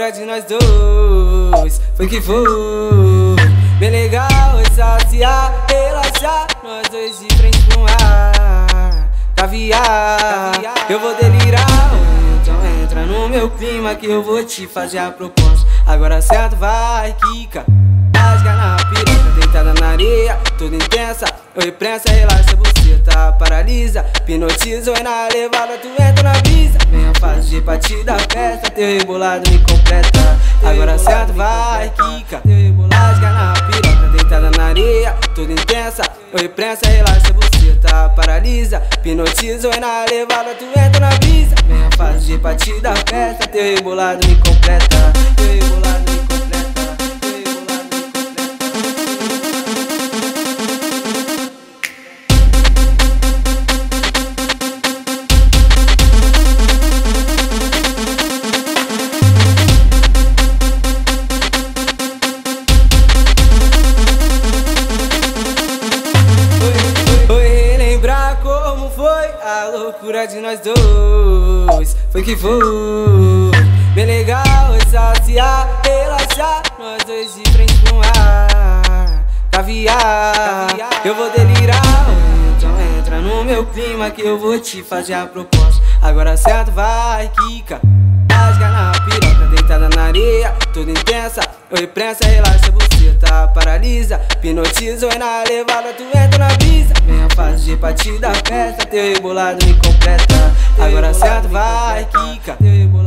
loucura de nós dois foi que foi bem legal, saciar, relaxar, nós dois de frente pro ar, caviar, eu vou delirar. Então entra no meu clima que eu vou te fazer a proposta. Agora senta, vai, quica, rasga na piroca, deitada na areia, toda intensa. Oi, prensa, relaxa, buceta, paralisa, hipnotiza, oi na levada, tu entra na brisa. Venha fazer parte da festa, teu rebolado me completa. Agora senta, vai, quica, rasga na piroca, deitada na areia, toda intensa. Oi, prensa, relaxa, buceta, paralisa, hipnotiza, oi na levada, tu entra na brisa. Venha fazer parte da festa, teu rebolado me completa. Teu rebolado me completa. Como foi a loucura de nós dois foi que foi bem legal, saciar, relaxar, nós dois de frente pro ar, caviar, eu vou delirar. Então entra no meu clima que eu vou te fazer a proposta. Agora senta, vai, quica, rasga na piroca, deitada na areia, toda intensa. Oi, prensa, relaxa, buceta, paralisa, hipnotiza, oi na levada, tu entra na brisa. Venha fazer parte da festa, teu rebolado me completa. Agora senta, vai, quica,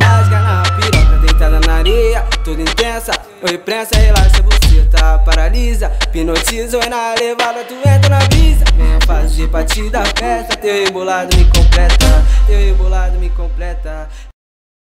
rasga na piroca, deitada na areia, toda intensa. Oi, prensa, relaxa, buceta, paralisa, hipnotiza, oi na levada, tu entra na brisa. Venha fazer parte da festa, teu rebolado me completa. Teu rebolado me completa.